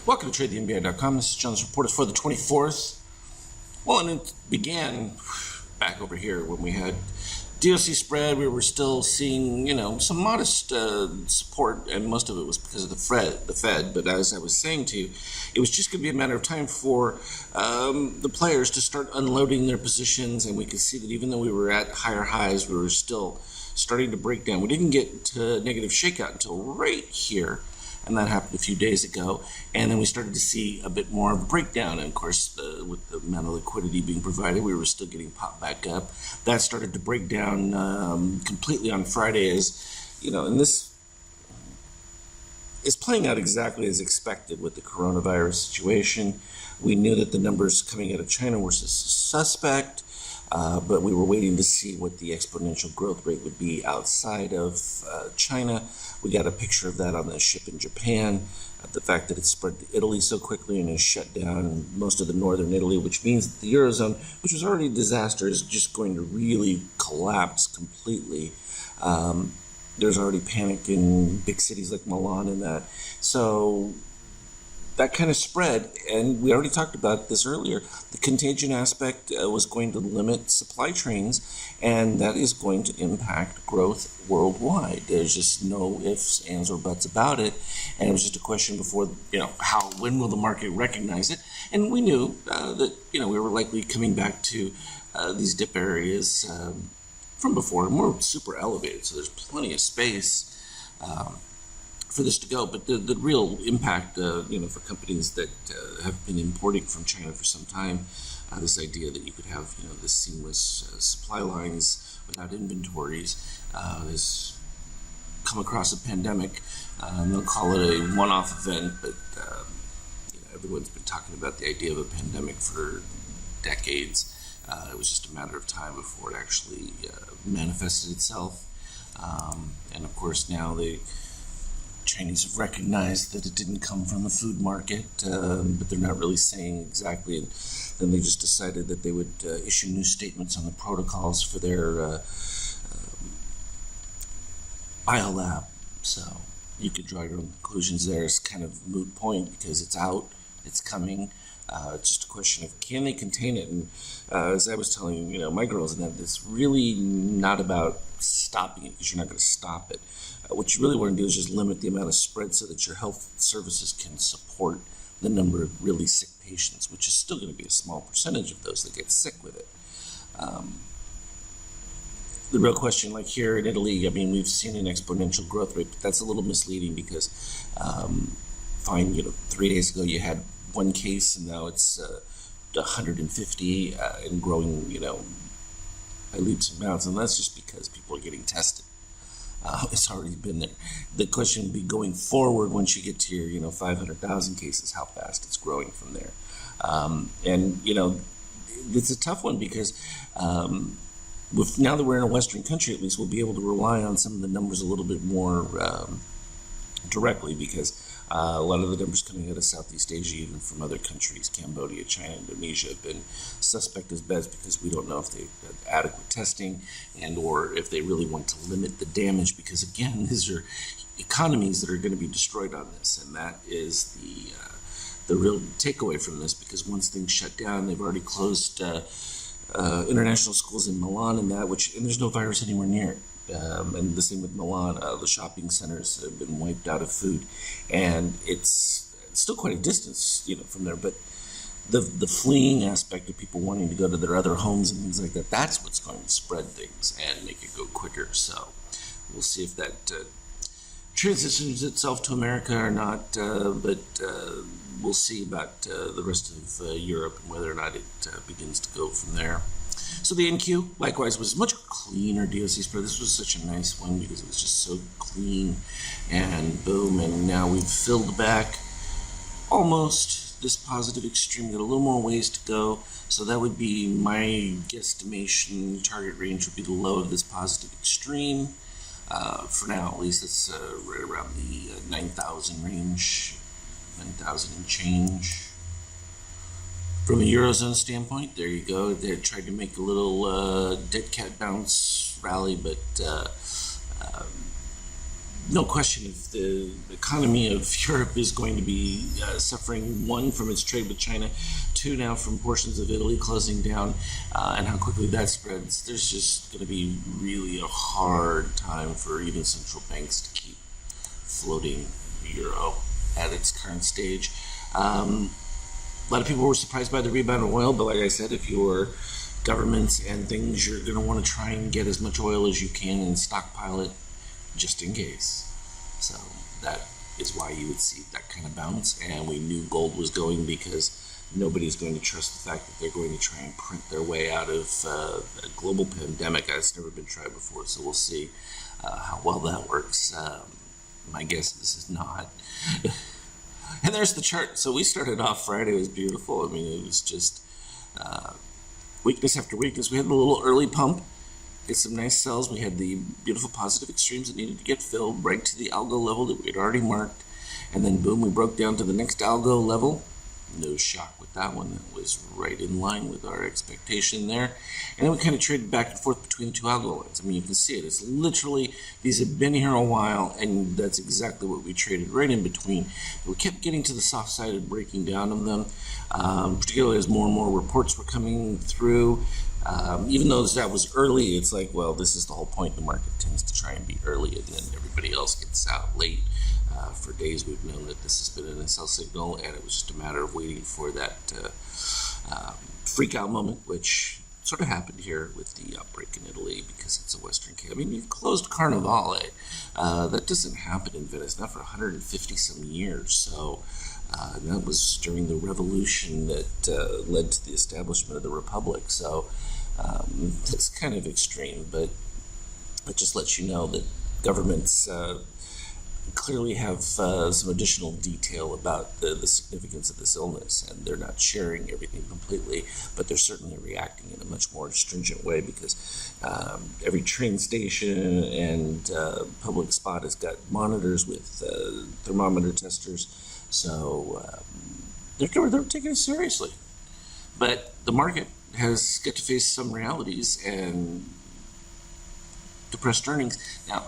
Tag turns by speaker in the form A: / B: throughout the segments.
A: Welcome to TradeTheNBA.com. This is John's Reporters for the 24th. Well, and it began back over here when we had DOC spread. We were still seeing, some modest support, and most of it was because of the Fed. But as I was saying to you, it was just going to be a matter of time for the players to start unloading their positions, and we could see that even though we were at higher highs, we were still starting to break down. We didn't get to negative shakeout until right here. And that happened a few days ago. And then we started to see a bit more of a breakdown. And of course, with the amount of liquidity being provided, we were still getting popped back up. That started to break down completely on Friday and this is playing out exactly as expected with the coronavirus situation. We knew that the numbers coming out of China were suspect, but we were waiting to see what the exponential growth rate would be outside of China. We got a picture of that on the ship in Japan. The fact that it spread to Italy so quickly and has shut down most of the northern Italy, which means that the Eurozone, which was already a disaster, is just going to really collapse completely. There's already panic in big cities like Milan and that. So that kind of spread, and we already talked about this earlier, the contagion aspect was going to limit supply chains, and that is going to impact growth worldwide. There's just no ifs, ands, or buts about it, and it was just a question before, when will the market recognize it? And we knew that, we were likely coming back to these dip areas from before, and we're super elevated, so there's plenty of space for this to go. But the real impact, for companies that have been importing from China for some time, this idea that you could have, this seamless supply lines without inventories has come across a pandemic. They'll call it a one-off event, but everyone's been talking about the idea of a pandemic for decades. It was just a matter of time before it actually manifested itself. And of course now the Chinese have recognized that it didn't come from the food market, but they're not really saying exactly. And then they just decided that they would issue new statements on the protocols for their biolab. So you could draw your own conclusions there. It's kind of a moot point because it's out, it's coming. It's just a question of can they contain it? And as I was telling my girls, and that it's really not about stopping it because you're not going to stop it. What you really want to do is just limit the amount of spread so that your health services can support the number of really sick patients, which is still going to be a small percentage of those that get sick with it. The real question, like here in Italy, we've seen an exponential growth rate, but that's a little misleading because 3 days ago you had one case and now it's 150 and growing, by leaps and bounds, and that's just because people are getting tested. It's already been there. The question would be going forward once you get to your 500,000 cases, how fast it's growing from there. And it's a tough one because now that we're in a Western country, at least we'll be able to rely on some of the numbers a little bit more directly because a lot of the numbers coming out of Southeast Asia, even from other countries, Cambodia, China, Indonesia, have been suspect as beds because we don't know if they've had adequate testing and or if they really want to limit the damage because, again, these are economies that are going to be destroyed on this, and that is the real takeaway from this because once things shut down, they've already closed international schools in Milan and there's no virus anywhere near it. And the same with Milan, the shopping centers have been wiped out of food, and it's still quite a distance, from there. But the fleeing aspect of people wanting to go to their other homes and things like that—that's what's going to spread things and make it go quicker. So we'll see if that transitions itself to America or not. But we'll see about the rest of Europe and whether or not it begins to go from there. So the NQ, likewise, was much cleaner DOC spread. This was such a nice one because it was just so clean and boom. And now we've filled back almost this positive extreme. Got a little more ways to go. So that would be my guesstimation. Target range would be the low of this positive extreme. For now, at least, it's right around the 9,000 range, 9,000 and change. From a Eurozone standpoint, there you go. They tried to make a little dead cat bounce rally, but no question, if the economy of Europe is going to be suffering, one, from its trade with China, two, now from portions of Italy closing down, and how quickly that spreads, there's just going to be really a hard time for even central banks to keep floating the euro at its current stage. A lot of people were surprised by the rebound in oil, but like I said, if you're governments and things, you're going to want to try and get as much oil as you can and stockpile it just in case. So that is why you would see that kind of bounce. And we knew gold was going because nobody's going to trust the fact that they're going to try and print their way out of a global pandemic that's never been tried before. So we'll see how well that works. My guess is this is not. And there's the chart. So we started off Friday. It was beautiful. I mean, it was just weakness after weakness. We had a little early pump. Get some nice sells. We had the beautiful positive extremes that needed to get filled right to the algo level that we had already marked. And then boom, we broke down to the next algo level. No shock with that one. That was right in line with our expectation there. And then we kind of traded back and forth between the two algo lines. I mean, you can see it. It's literally, these have been here a while, and that's exactly what we traded right in between. We kept getting to the soft side and breaking down of them, particularly as more and more reports were coming through. Even though that was early, it's like, well, this is the whole point. The market tends to try and be early, and then everybody else gets out late. For days, we've known that this has been an sell signal, and it was just a matter of waiting for that freak out moment, which sort of happened here with the outbreak in Italy because it's a Western case. I mean, you've closed Carnivale. That doesn't happen in Venice, not for 150 some years. So that was during the revolution that led to the establishment of the Republic. So it's kind of extreme, but it just lets you know that governments clearly have some additional detail about the significance of this illness, and they're not sharing everything completely, but they're certainly reacting in a much more stringent way because every train station and public spot has got monitors with thermometer testers, so they're taking it seriously. But the market has got to face some realities and depressed earnings. Now,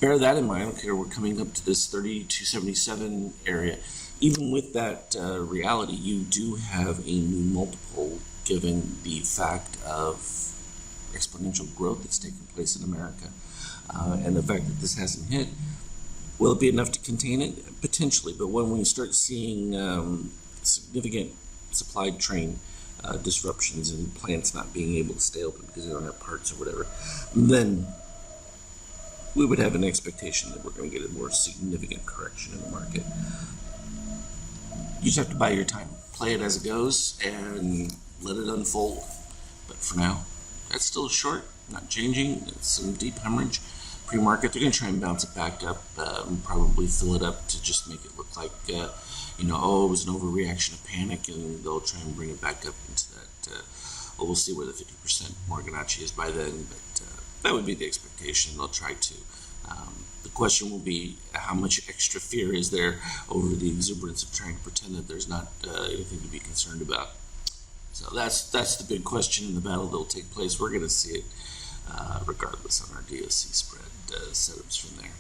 A: bear that in mind. Okay, we're coming up to this 3277 area. Even with that reality, you do have a new multiple given the fact of exponential growth that's taking place in America. And the fact that this hasn't hit, will it be enough to contain it? Potentially, but when we start seeing significant supply train disruptions and plants not being able to stay open because they don't have parts or whatever, then we would have an expectation that we're going to get a more significant correction in the market. You just have to buy your time, play it as it goes, and let it unfold. But for now, that's still short, not changing. It's some deep hemorrhage. Pre-market, they're going to try and bounce it back up, and probably fill it up to just make it look like, it was an overreaction of panic, and they'll try and bring it back up into that. We'll see where the 50% Morganacci is by then, but that would be the expectation. They'll try to. The question will be how much extra fear is there over the exuberance of trying to pretend that there's not anything to be concerned about. So that's the big question in the battle that will take place. We're going to see it regardless on our DOC spread setups from there.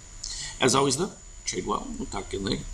A: As always, though, trade well. We'll talk again later.